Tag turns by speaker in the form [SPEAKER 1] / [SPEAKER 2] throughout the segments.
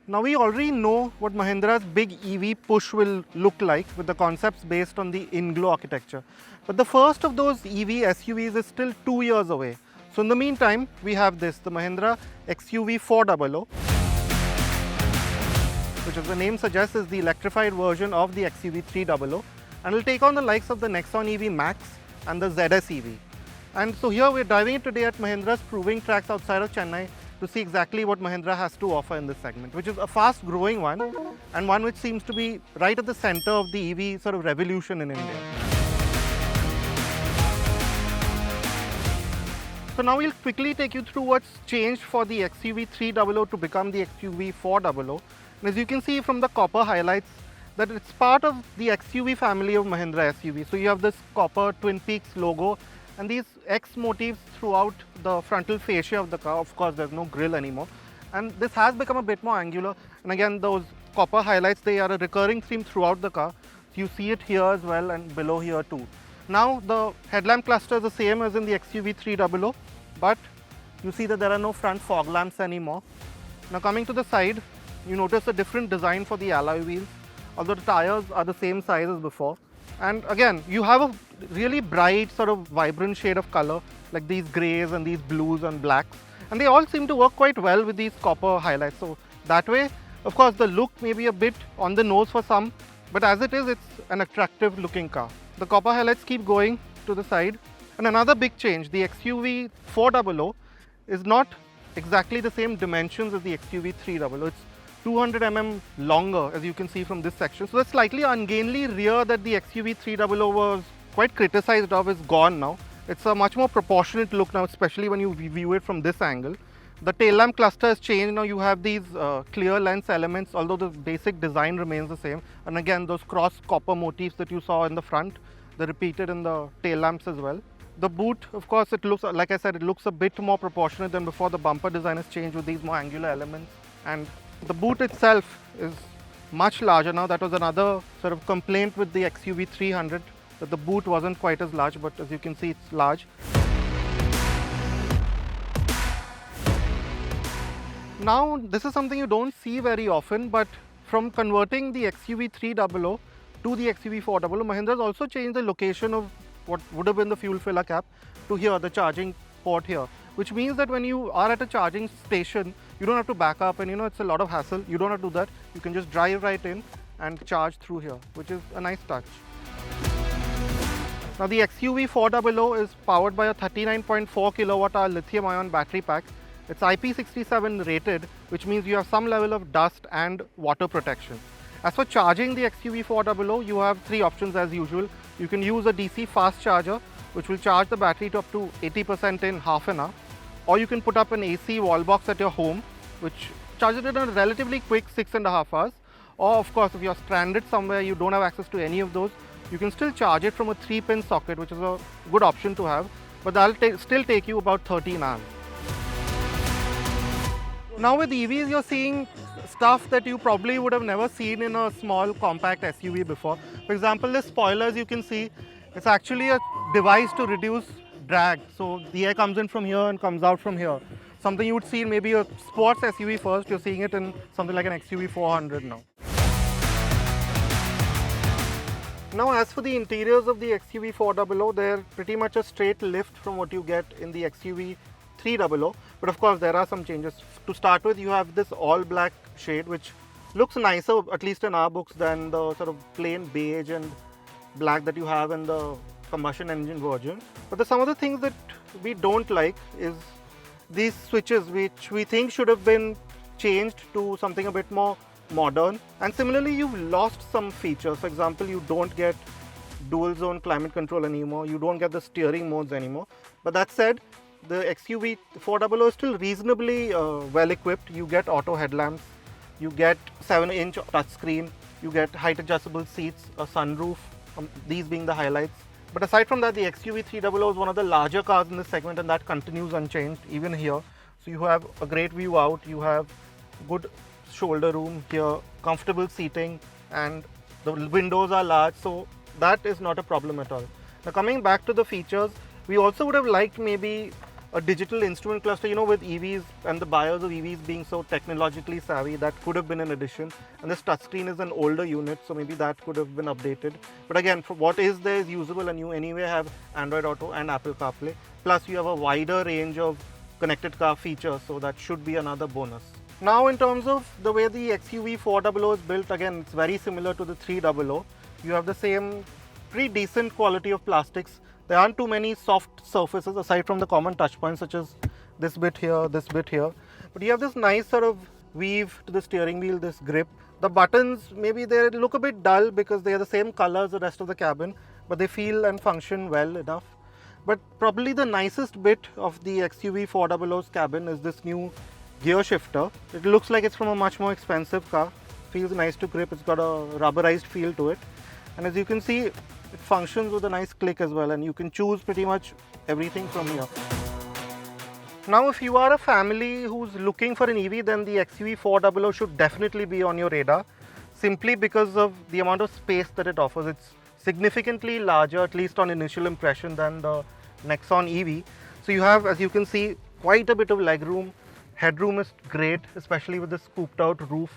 [SPEAKER 1] Now we already know what Mahindra's big EV push will look like with the concepts based on the INGLO architecture. But the first of those EV SUVs is still 2 years away. So in the meantime, we have this, the Mahindra XUV400, which as the name suggests is the electrified version of the XUV300, and will take on the likes of the Nexon EV Max and the ZS EV. And so here we're driving it today at Mahindra's proving tracks outside of Chennai to see exactly what Mahindra has to offer in this segment, which is a fast growing one and one which seems to be right at the center of the EV sort of revolution in India. So now we'll quickly take you through what's changed for the XUV300 to become the XUV400. And as you can see from the copper highlights, that it's part of the XUV family of Mahindra SUV. So you have this copper Twin Peaks logo and these X motifs throughout the frontal fascia of the car. Of course, there's no grille anymore. And this has become a bit more angular. And again, those copper highlights, they are a recurring theme throughout the car. So you see it here as well and below here too. Now the headlamp cluster is the same as in the XUV300, but you see that there are no front fog lamps anymore. Now coming to the side, you notice a different design for the alloy wheels, although the tires are the same size as before. And again, you have a really bright sort of vibrant shade of color, like these grays and these blues and blacks. And they all seem to work quite well with these copper highlights. So that way, of course, the look may be a bit on the nose for some, but as it is, it's an attractive looking car. The copper highlights keep going to the side. And another big change, the XUV400 is not exactly the same dimensions as the XUV300. It's 200 mm longer, as you can see from this section. So the slightly ungainly rear that the XUV300 was quite criticized of is gone now. It's a much more proportionate look now, especially when you view it from this angle. The tail lamp cluster has changed. Now you have these clear lens elements, although the basic design remains the same. And again, those cross copper motifs that you saw in the front, they're repeated in the tail lamps as well. The boot, of course, it looks, like I said, it looks a bit more proportionate than before. The bumper design has changed with these more angular elements. And the boot itself is much larger now. That was another sort of complaint with the XUV300, that the boot wasn't quite as large, but as you can see, it's large. Now, this is something you don't see very often, but from converting the XUV300 to the XUV400, Mahindra has also changed the location of what would have been the fuel filler cap to here, the charging port here, which means that when you are at a charging station, you don't have to back up and it's a lot of hassle. You don't have to do that. You can just drive right in and charge through here, which is a nice touch. Now the XUV400 is powered by a 39.4 kilowatt-hour lithium-ion battery pack. It's IP67 rated, which means you have some level of dust and water protection. As for charging the XUV400, you have three options as usual. You can use a DC fast charger, which will charge the battery to up to 80% in half an hour. Or you can put up an AC wall box at your home, which charges it in a relatively quick 6.5 hours. Or of course, if you're stranded somewhere, you don't have access to any of those, you can still charge it from a 3-pin socket, which is a good option to have, but that'll still take you about 13 hours. Now with EVs, you're seeing stuff that you probably would have never seen in a small compact SUV before. For example, the spoilers you can see, it's actually a device to reduce drag. So the air comes in from here and comes out from here. Something you would see in maybe a sports SUV first, you're seeing it in something like an XUV400 now. Now as for the interiors of the XUV400, they're pretty much a straight lift from what you get in the XUV300, but of course there are some changes. To start with, you have this all black shade, which looks nicer, at least in our books, than the sort of plain beige and black that you have in the combustion engine version. But some of the things that we don't like is these switches, which we think should have been changed to something a bit more modern. And similarly, you've lost some features. For example, you don't get dual zone climate control anymore. You don't get the steering modes anymore. But that said, the XUV400 is still reasonably well equipped. You get auto headlamps, you get 7-inch touchscreen, you get height adjustable seats, a sunroof, these being the highlights. But aside from that, the XUV300 is one of the larger cars in this segment, and that continues unchanged even here. So you have a great view out, you have good shoulder room here, comfortable seating, and the windows are large, so that is not a problem at all. Now coming back to the features, we also would have liked maybe a digital instrument cluster, you know, with EVs and the buyers of EVs being so technologically savvy, that could have been an addition. And this touchscreen is an older unit, so maybe that could have been updated. But again, for what is there is usable, and you anyway have Android Auto and Apple CarPlay. Plus you have a wider range of connected car features, so that should be another bonus. Now in terms of the way the XUV400 is built, again it's very similar to the 300. You have the same pretty decent quality of plastics. There aren't too many soft surfaces aside from the common touch points such as this bit here, this bit here. But you have this nice sort of weave to the steering wheel, this grip. The buttons, maybe they look a bit dull because they are the same color as the rest of the cabin, but they feel and function well enough. But probably the nicest bit of the XUV400's cabin is this new gear shifter. It looks like it's from a much more expensive car. Feels nice to grip, it's got a rubberized feel to it. And as you can see, it functions with a nice click as well, and you can choose pretty much everything from here. Now if you are a family who's looking for an EV, then the XUV400 should definitely be on your radar, simply because of the amount of space that it offers. It's significantly larger, at least on initial impression, than the Nexon EV. So you have, as you can see, quite a bit of legroom. Headroom is great, especially with the scooped out roof.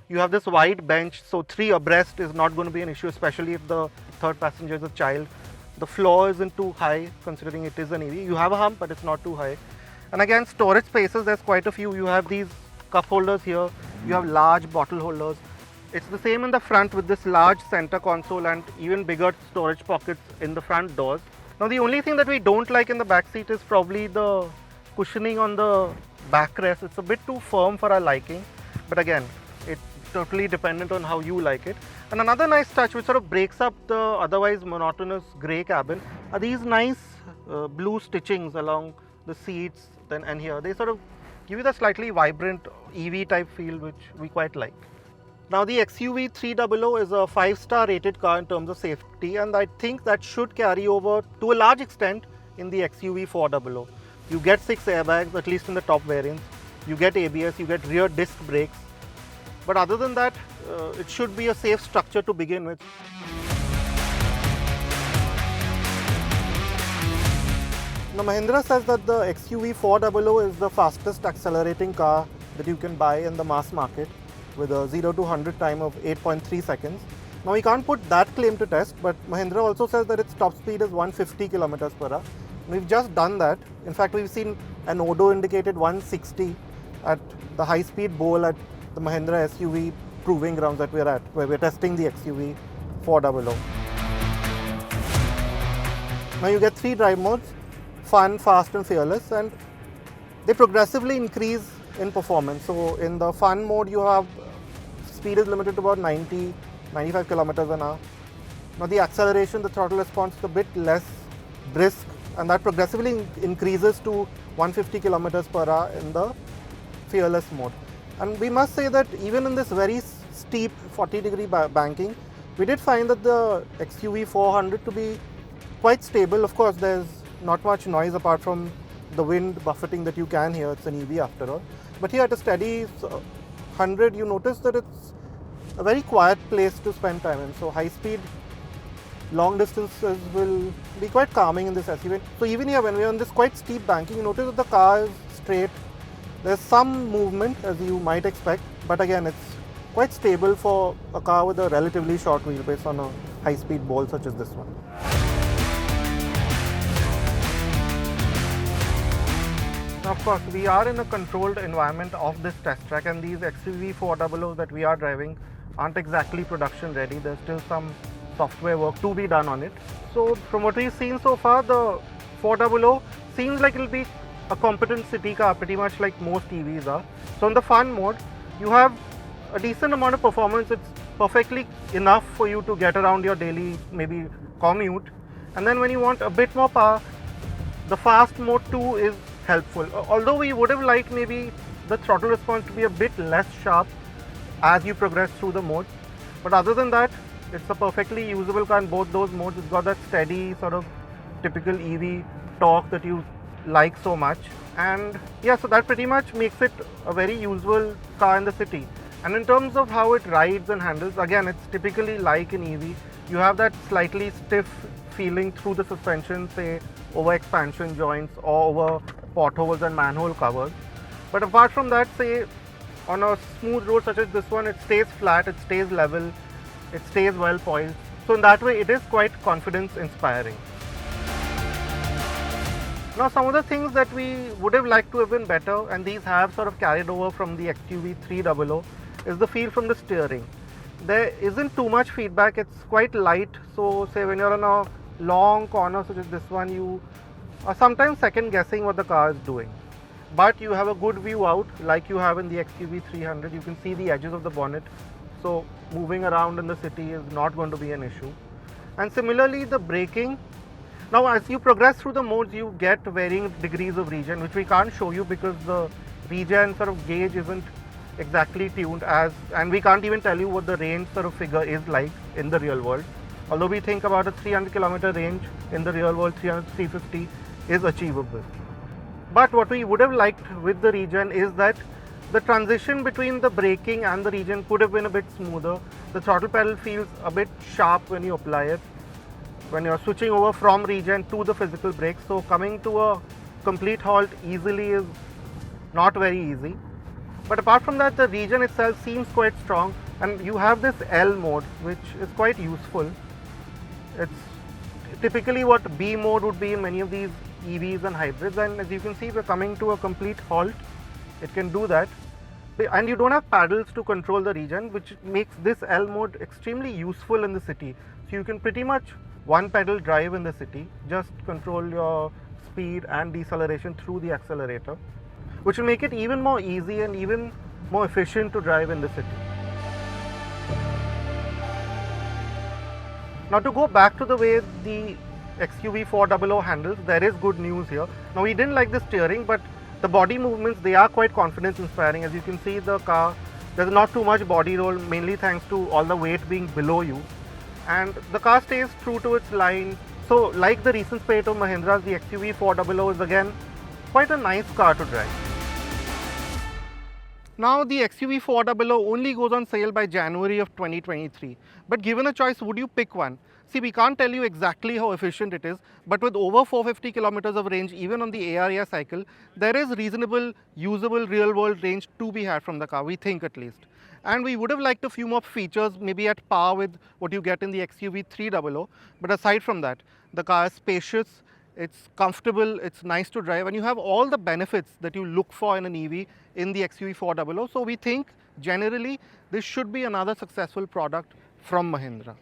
[SPEAKER 1] You have this wide bench, so 3 abreast is not going to be an issue, especially if the third passenger is a child. The floor isn't too high considering it is an EV. You have a hump, but it's not too high. And again, storage spaces, there's quite a few. You have these cup holders here, you have large bottle holders. It's the same in the front with this large center console and even bigger storage pockets in the front doors. Now the only thing that we don't like in the back seat is probably the cushioning on the backrest. It's a bit too firm for our liking, but again, it's totally dependent on how you like it. And another nice touch which sort of breaks up the otherwise monotonous grey cabin are these nice blue stitchings along the seats and here. They sort of give you the slightly vibrant EV type feel which we quite like. Now the XUV300 is a 5-star rated car in terms of safety, and I think that should carry over to a large extent in the XUV400. You get 6 airbags, at least in the top variants. You get ABS, you get rear disc brakes. But other than that, it should be a safe structure to begin with. Now Mahindra says that the XUV400 is the fastest accelerating car that you can buy in the mass market, with a 0 to 100 time of 8.3 seconds. Now we can't put that claim to test, but Mahindra also says that its top speed is 150 kilometers per hour. We've just done that. In fact, we've seen an odo indicated 160 at the high-speed bowl at the Mahindra SUV proving grounds that we're at, where we're testing the XUV400. Now you get 3 drive modes: fun, fast and fearless, and they progressively increase in performance. So in the fun mode, you have speed is limited to about 95 kilometers an hour. Now the acceleration, the throttle response is a bit less brisk, and that progressively increases to 150 kilometers per hour in the fearless mode. And we must say that even in this very steep 40-degree banking, we did find that the XUV400 to be quite stable. Of course, there's not much noise apart from the wind buffeting that you can hear. It's an EV after all. But here at a steady 100, you notice that it's a very quiet place to spend time in. So high speed, long distances will be quite calming in this SUV. So even here, when we're on this quite steep banking, you notice that the car is straight. There's some movement, as you might expect, but again, it's quite stable for a car with a relatively short wheelbase on a high-speed bowl such as this one. Now, of course, we are in a controlled environment of this test track, and these XUV400s that we are driving aren't exactly production ready. There's still some software work to be done on it. So from what we've seen so far, the 400 seems like it'll be a competent city car, pretty much like most EVs are. So in the fun mode, you have a decent amount of performance. It's perfectly enough for you to get around your daily maybe commute. And then when you want a bit more power, the fast mode too is helpful. Although we would have liked maybe the throttle response to be a bit less sharp as you progress through the modes. But other than that, it's a perfectly usable car in both those modes. It's got that steady sort of typical EV torque that you like so much, and yeah, so that pretty much makes it a very usable car in the city. And in terms of how it rides and handles, again, it's typically like an EV. You have that slightly stiff feeling through the suspension, say over expansion joints or over potholes and manhole covers. But apart from that, say on a smooth road such as this one, it stays flat, it stays level, it stays well poised. So in that way, it is quite confidence inspiring. Now some of the things that we would have liked to have been better, and these have sort of carried over from the XUV300, is the feel from the steering. There isn't too much feedback, it's quite light, so say when you're on a long corner such as this one, you are sometimes second guessing what the car is doing. But you have a good view out like you have in the XUV300, you can see the edges of the bonnet, so moving around in the city is not going to be an issue. And similarly the braking, now as you progress through the modes you get varying degrees of regen, which we can't show you because the regen sort of gauge isn't exactly tuned as, and we can't even tell you what the range sort of figure is like in the real world. Although we think about a 300 kilometer range, in the real world 300-350 is achievable. But what we would have liked with the regen is that the transition between the braking and the regen could have been a bit smoother. The throttle pedal feels a bit sharp when you apply it, when you're switching over from regen to the physical brakes. So coming to a complete halt easily is not very easy. But apart from that, the regen itself seems quite strong, and you have this L mode which is quite useful. It's typically what B mode would be in many of these EVs and hybrids, and as you can see we're coming to a complete halt. It can do that, and you don't have paddles to control the regen, which makes this L mode extremely useful in the city. So you can pretty much one pedal drive in the city, just control your speed and deceleration through the accelerator, which will make it even more easy and even more efficient to drive in the city. Now to go back to the way the XUV400 handles, there is good news here. Now we didn't like the steering, but the body movements, they are quite confidence inspiring. As you can see, the car, there's not too much body roll, mainly thanks to all the weight being below you. And the car stays true to its line. So like the recent spate of Mahindras, the XUV400 is again quite a nice car to drive. Now the XUV400 only goes on sale by January of 2023. But given a choice, would you pick one? See, we can't tell you exactly how efficient it is, but with over 450 kilometers of range, even on the AREA cycle, there is reasonable, usable real-world range to be had from the car, we think at least. And we would have liked a few more features, maybe at par with what you get in the XUV300, but aside from that, the car is spacious, it's comfortable, it's nice to drive, and you have all the benefits that you look for in an EV in the XUV400. So we think, generally, this should be another successful product from Mahindra.